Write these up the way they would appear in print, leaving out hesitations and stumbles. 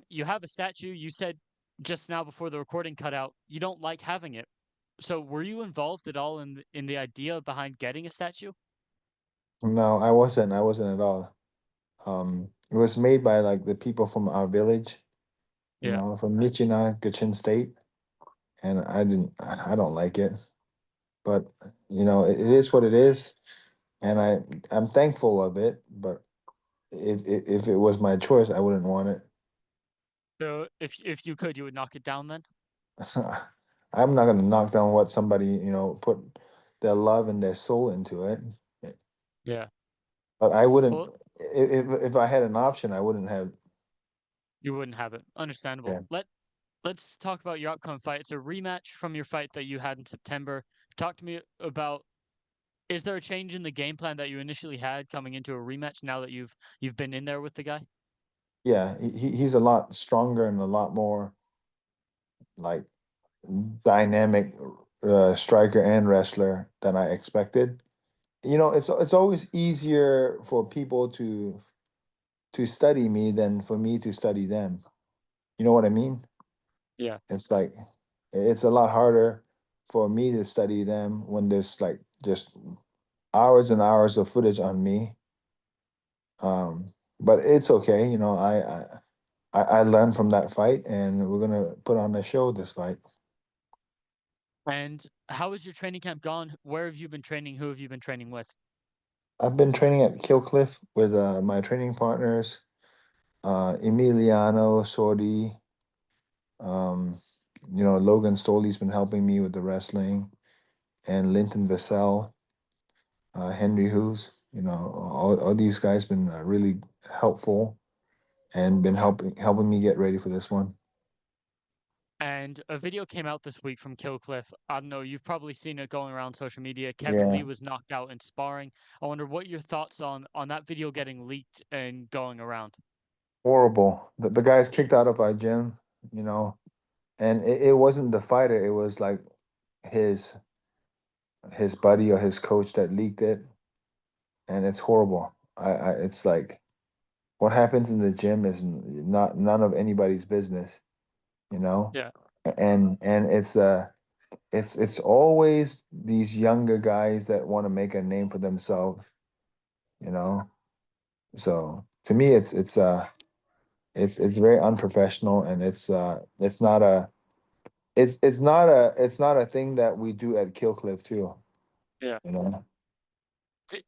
You have a statue. You said just now before the recording cut out, you don't like having it. So were you involved at all in the idea behind getting a statue? No, I wasn't. I wasn't at all. It was made by like the people from our village, Yeah. from Michina, Kachin State, and I don't like it. But it is what it is, and I'm thankful of it. But if it was my choice, I wouldn't want it. So if you could, you would knock it down then? I'm not gonna knock down what somebody put their love and their soul into it. Yeah. But I wouldn't. Well, If I had an option, I wouldn't have. you wouldn't have it. Understandable. Yeah. Let's talk about your upcoming fight. It's a rematch from your fight that you had in September. Talk to me about, is there a change in the game plan that you initially had coming into a rematch now that you've been in there with the guy? Yeah, he's a lot stronger and a lot more like dynamic striker and wrestler than I expected. It's always easier for people to study me than for me to study them. You know what I mean? Yeah. It's like it's a lot harder for me to study them when there's like just hours and hours of footage on me. But it's okay. I learned from that fight, and we're gonna put on a show this fight. And how has your training camp gone? Where have you been training? Who have you been training with? I've been training at Killcliff with my training partners, Emiliano Sordi. Um, Logan Stoley's been helping me with the wrestling, and Linton Vassell, Henry Hughes. All these guys been really helpful and been helping me get ready for this one. And a video came out this week from Killcliff. I don't know, you've probably seen it going around social media. Kevin Lee Yeah, was knocked out in sparring. I wonder what your thoughts on that video getting leaked and going around. horrible. The guys kicked out of our gym, you know, and it wasn't the fighter. It was like his his buddy or his coach that leaked it, and it's horrible. It's like what happens in the gym is not none of anybody's business, you know, Yeah. and it's always these younger guys that want to make a name for themselves, you know. So to me, it's very unprofessional, and it's not a thing that we do at Killcliff too, Yeah. you know.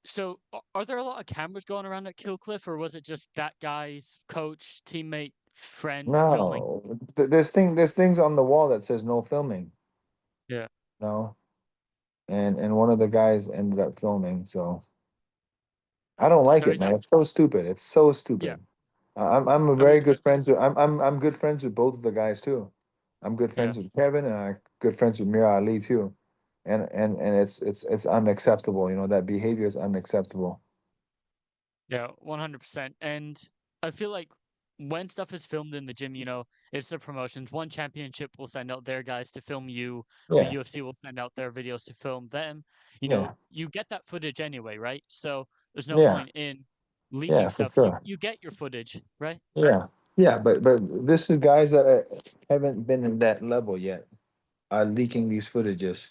So are there a lot of cameras going around at Killcliff, or was it just that guy's coach, teammate, friend filming? No, there's things on the wall that says no filming, Yeah. no, and one of the guys ended up filming, so I don't like So it, is man. that, It's so stupid. It's so yeah. stupid. I'm a I very mean, good friends with I'm good friends with both of the guys too. I'm good yeah. friends with Kevin, and I'm good friends with Mira Ali too. And it's unacceptable. That behavior is unacceptable. Yeah, 100%. And I feel like when stuff is filmed in the gym, it's the promotions. One championship will send out their guys to film you. The Yeah, UFC will send out their videos to film them. yeah, You get that footage anyway, right? So there's no yeah, point in leaking yeah, for stuff. You sure. you get your footage, right? Yeah, yeah, but this is guys that haven't been in that level yet. Are leaking these footages.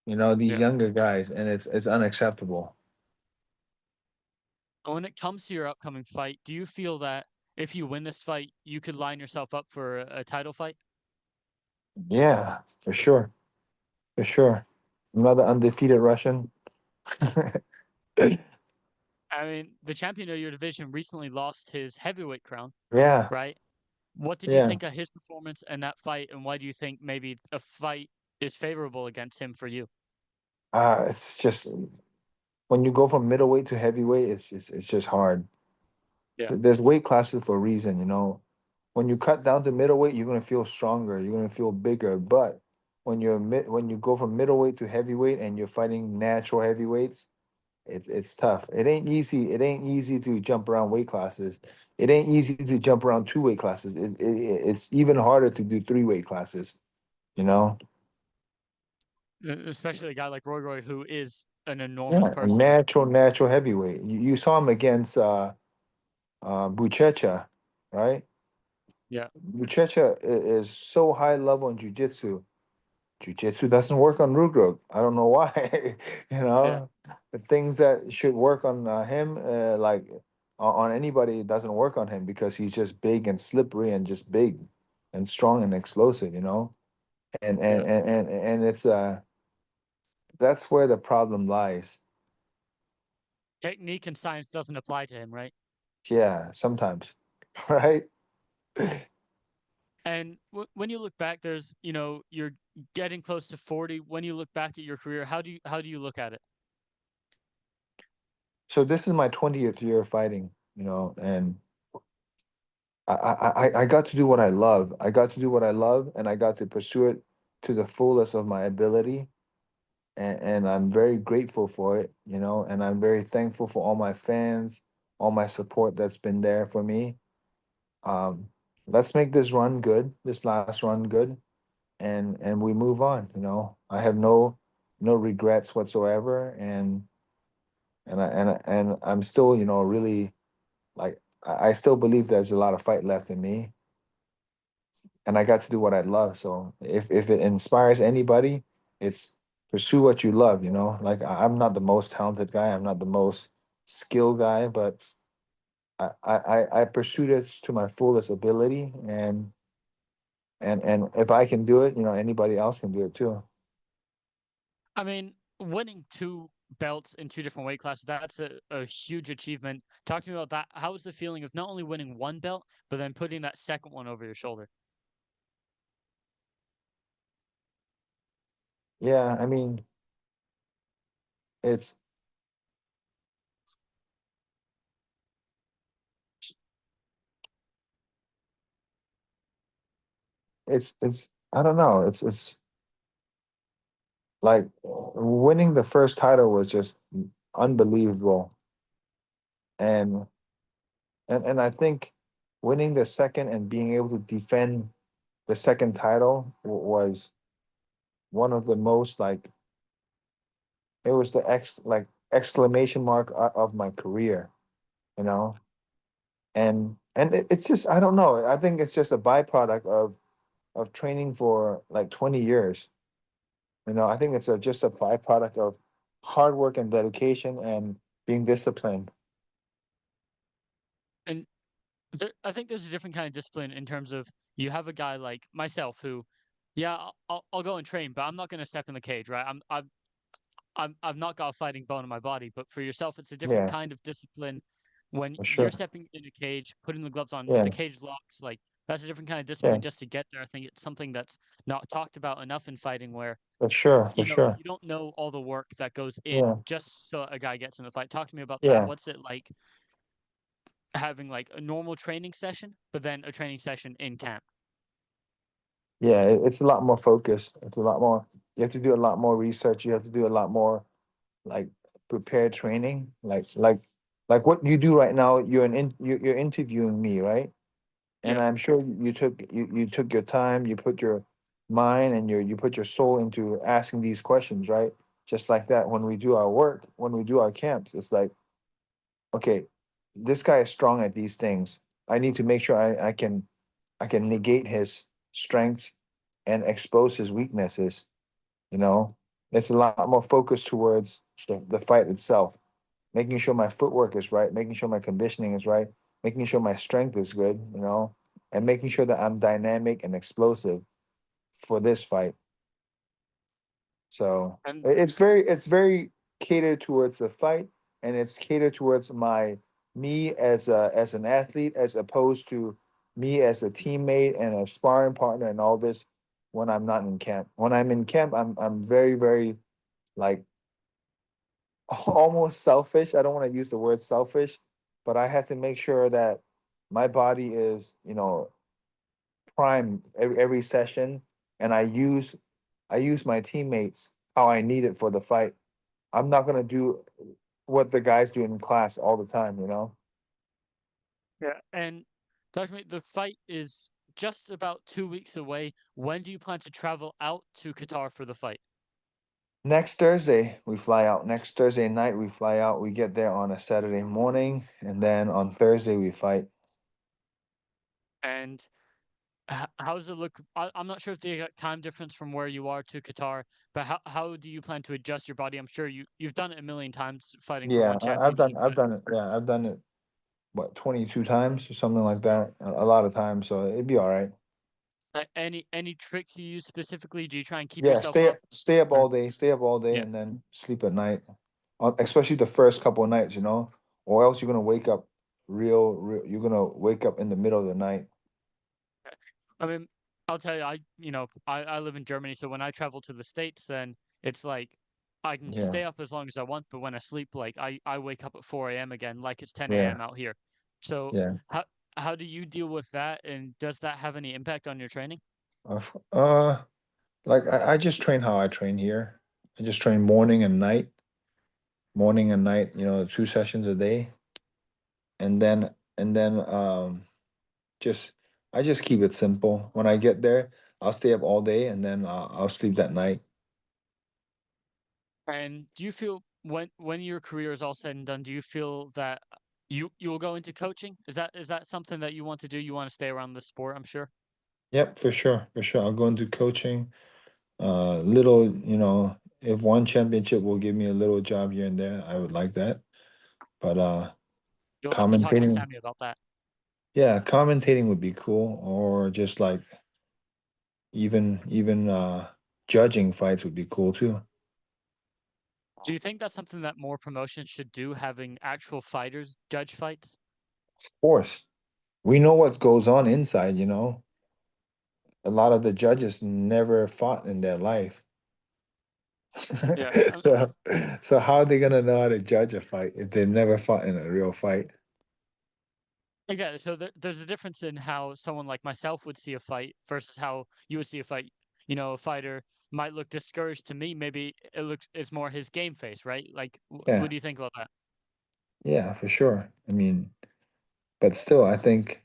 These Yeah. younger guys, and it's unacceptable. And when it comes to your upcoming fight, do you feel that if you win this fight, you could line yourself up for a title fight? Yeah, for sure, for sure. Another undefeated Russian. I mean, the champion of your division recently lost his heavyweight crown, Yeah, right? What did you yeah. think of his performance in that fight, and why do you think maybe a fight is favorable against him for you? It's just when you go from middleweight to heavyweight, it's just hard. Yeah. There's weight classes for a reason, When you cut down to middleweight, you're gonna feel stronger, you're gonna feel bigger. But when you go from middleweight to heavyweight and you're fighting natural heavyweights, it's tough. It ain't easy. It ain't easy to jump around weight classes. It ain't easy to jump around two weight classes. It's even harder to do three weight classes. You know. Especially a guy like Roy, who is an enormous Yeah, a person. natural heavyweight. You saw him against Buchecha, right? Yeah, Muchecha is so high level in jujitsu. Jiu-jitsu doesn't work on Rugrog. I don't know why. You yeah. know, the things that should work on him, like on anybody, it doesn't work on him because he's just big and slippery and just big and strong and explosive. You know, Yeah. and it's that's where the problem lies. Technique and science doesn't apply to him, right? Yeah, sometimes, right? And when you look back, there's, you're getting close to 40. When you look back at your career, how do you look at it? So this is my 20th year of fighting. You know, and I got to do what I love. I got to do what I love, and I got to pursue it to the fullest of my ability. And I'm very grateful for it, you know, and I'm very thankful for all my fans, all my support that's been there for me. Um, let's make this run good, this last run good, and we move on. You know, I have no regrets whatsoever, and I'm still, you know, really like I still believe there's a lot of fight left in me, and I got to do what I love. So if it inspires anybody, it's pursue what you love. You know, like I'm not the most talented guy, I'm not the most skilled guy, but I pursued it to my fullest ability, and if I can do it, you know, anybody else can do it too. I mean, winning two belts in two different weight classes, that's a huge achievement. Talk to me about that. How was the feeling of not only winning one belt, but then putting that second one over your shoulder? Yeah, I mean, it's it's I don't know, it's like winning the first title was just unbelievable, and and I think winning the second and being able to defend the second title was one of the most like it was the exclamation mark of my career, you know. And it's just I don't know. I think it's just a byproduct of training for like 20 years. You know, I think it's just a byproduct of hard work and dedication and being disciplined. And I think there's a different kind of discipline in terms of you have a guy like myself who, yeah, I'll go and train, but I'm not going to step in the cage, right? I've not got a fighting bone in my body, but for yourself, it's a different Yeah, kind of discipline when for you're sure. stepping in a cage, putting the gloves on, the Yeah, cage locks, like that's a different kind of yeah, discipline just to get there. I think it's something that's not talked about enough in fighting where, for sure, for sure. you don't know all the work that goes in Yeah, just so a guy gets in the fight. Talk to me about that. yeah, What's it like having like a normal training session, but then a training session in camp? yeah. It's a lot more focused. It's a lot more. You have to do a lot more research. You have to do a lot more like prepared training, like what you do right now. You're interviewing me, right? And Yeah. I'm sure you took your time, you put your mind and you put your soul into asking these questions, right? Just like that, when we do our work, when we do our camps, it's like, okay, this guy is strong at these things. I need to make sure I can negate his strengths and expose his weaknesses. You know, it's a lot more focused towards the fight itself, making sure my footwork is right, making sure my conditioning is right, making sure my strength is good, you know, and making sure that I'm dynamic and explosive for this fight. So And it's very catered towards the fight, and it's catered towards my me as an athlete as opposed to me as a teammate and a sparring partner and all this when I'm not in camp. When I'm in camp, I'm very like almost selfish. I don't want to use the word selfish, but I have to make sure that my body is, you know, prime every session, and I use my teammates how I need it for the fight. I'm not gonna do what the guys do in class all the time, you know. yeah, and talk to me. The fight is just about 2 weeks away. When do you plan to travel out to Qatar for the fight? Next Thursday we fly out. Next Thursday night we fly out. We get there on a Saturday morning, and then on Thursday we fight. And How does it look? I'm not sure if the exact time difference from where you are to Qatar, but how do you plan to adjust your body? I'm sure you've done it a million times fighting for Yeah, one I've done championship, I've but done it. Yeah, I've done it. What, 22 times or something like that? A lot of times, so it'd be all right. any tricks you use specifically? Do you try and keep Yeah, yourself up? stay up Or all day, stay up all day, yeah. and then sleep at night. Especially the first couple of nights, or else you're gonna wake up real. You're gonna wake up in the middle of the night. I mean, I'll tell you, I live in Germany, so when I travel to the States, then it's like I can Yeah, stay up as long as I want, but when I sleep, like I wake up at 4 a.m. again, like it's 10 yeah, a.m. out here. So yeah. how do you deal with that, and does that have any impact on your training? Uh, f- uh, like I just train how I train here. I just train morning and night. 2 sessions a day, and then just I just keep it simple. When I get there, I'll stay up all day, and then I'll sleep that night. And do you feel when your career is all said and done, do you feel that you will go into coaching? Is that something that you want to do? You want to stay around the sport, I'm sure. Yep, for sure, for sure. I'll go into coaching. Little, if one championship will give me a little job here and there, I would like that. But You'll have to talk to commentating, Sammy about that. yeah, commentating would be cool, or just like even judging fights would be cool too. Do you think that's something that more promotions should do, having actual fighters judge fights? Of course, we know what goes on inside. A lot of the judges never fought in their life. Yeah, So so how are they gonna know how to judge a fight if they've never fought in a real fight? okay. So there's a difference in how someone like myself would see a fight versus how you would see a fight. A fighter might look discouraged to me. Maybe it's more his game face, right? Like, what Yeah, do you think about that? yeah, for sure. I mean, but still, I think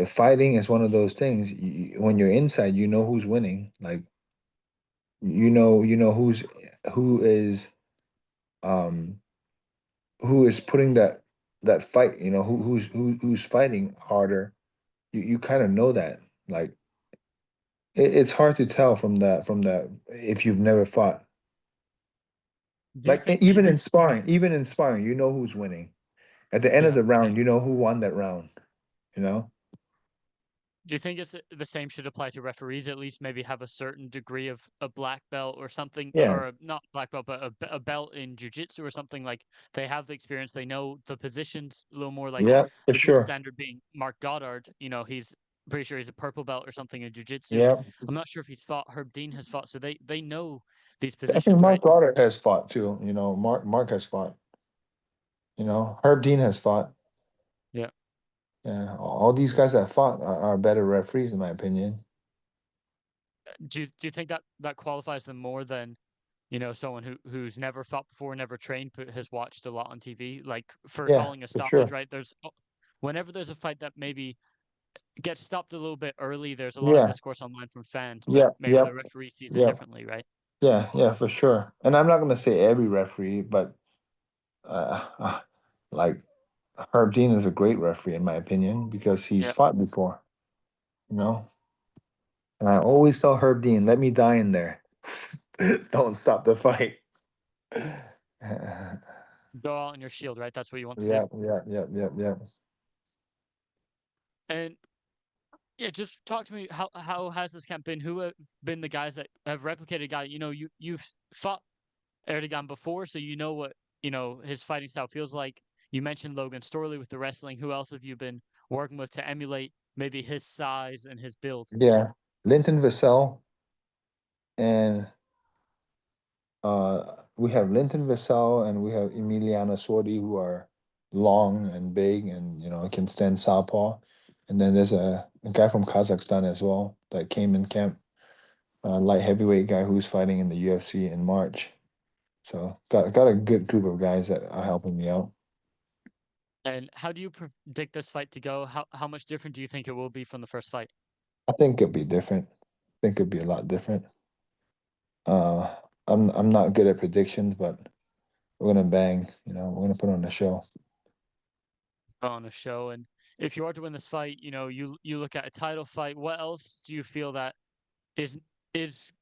fighting is one of those things. When you're inside, you know who's winning. Like you know um who is putting that fight. Who's fighting harder. You kind of know that. Like it's hard to tell from that if you've never fought. Do you Like think even in sparring, you know who's winning. At the end of yeah. the round, you know who won that round. You know? Do you think it's the same should apply to referees? At least maybe have a certain degree of a black belt or something, Yeah, or not black belt, but a belt in jujitsu or something. Like they have the experience, they know the positions a little more. Like yeah, for the gold sure. standard being Mark Goddard. He's pretty sure he's a purple belt or something in jujitsu. Yeah. I'm not sure if he's fought. Herb Dean has fought, so they know these I think positions, Mark right? Goddard has fought too. Mark has fought. Herb Dean has fought. Yeah. Yeah, all these guys that fought are better referees in my opinion. Do you think that that qualifies them more than someone who's never fought before, never trained, but has watched a lot on TV, like for Yeah, calling a for stoppage, sure. right? Whenever there's a fight that maybe gets stopped a little bit early, there's a lot of Yeah, discourse online from fans, but yeah, maybe yep, the referee sees it yep, differently, right? yeah, for sure. And I'm not gonna say every referee, but like Herb Dean is a great referee in my opinion because he's Yeah. fought before. You know, and I always tell Herb Dean, "Let me die in there. Don't stop the fight." Go out on your shield, right? That's what you want to do. Yeah, yeah, yeah, yeah, yeah. And yeah, just talk to me. How has this camp been? Who have been the guys that have replicated guy? You've fought Erdogan before, so you know what his fighting style feels like. You mentioned Logan Storley with the wrestling. Who else have you been working with to emulate maybe his size and his build? Yeah. Linton Vassell and we have Linton Vassell and we have Emiliano Sordi who are long and big and can stand southpaw. And then there's a guy from Kazakhstan as well that came in camp, light heavyweight guy who's fighting in the UFC in March. So got a good group of guys that are helping me out. And how do you predict this fight to go? How much different do you think it will be from the first fight? I think it'll be different. I think it'll be a lot different. Uh, I'm not good at predictions, but we're gonna bang. We're gonna put on a show. On a show, and if you are to win this fight, you look at a title fight. What else do you feel that is is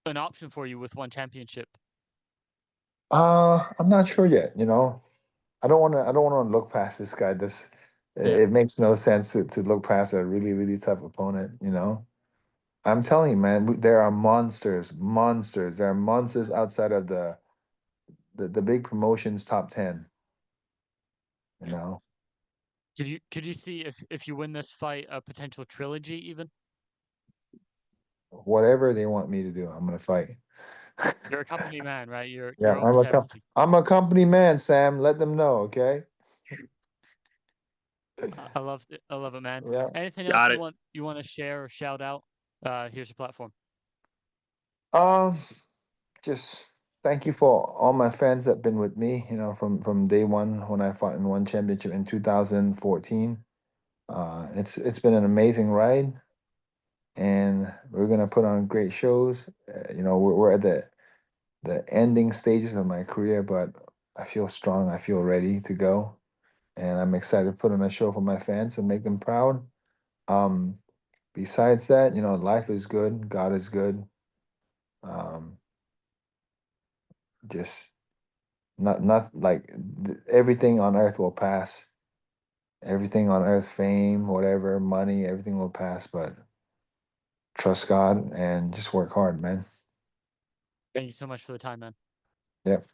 an option for you with one championship? I'm not sure yet, you know. I don't want to look past this guy. This Yeah. it makes no sense to look past a really, really tough opponent, you know. I'm telling you, man, there are monsters, monsters. There are monsters outside of the big promotions top 10, you Yeah. know. Could you see if you win this fight a potential trilogy even? Whatever they want me to do, I'm gonna fight. You're a company man, right? You're Yeah, you're open to everything. I'm a company man, Sam. Let them know, okay? I love it, man. Yeah. Anything else Got it. you want to share or shout out? Here's your platform. Um, just thank you for all my fans that been with me, you know, from day one when I fought in one championship in 2014. It's been an amazing ride, and we're gonna put on great shows. You know, we're at the ending stages of my career, but I feel strong. I feel ready to go, and I'm excited to put on a show for my fans and make them proud. Um, Besides that, you know, life is good. God is good. Um, just not like everything on earth will pass. Everything on earth, fame, whatever, money, everything will pass. But trust God and just work hard, man. Thank you so much for the time, man. Yep.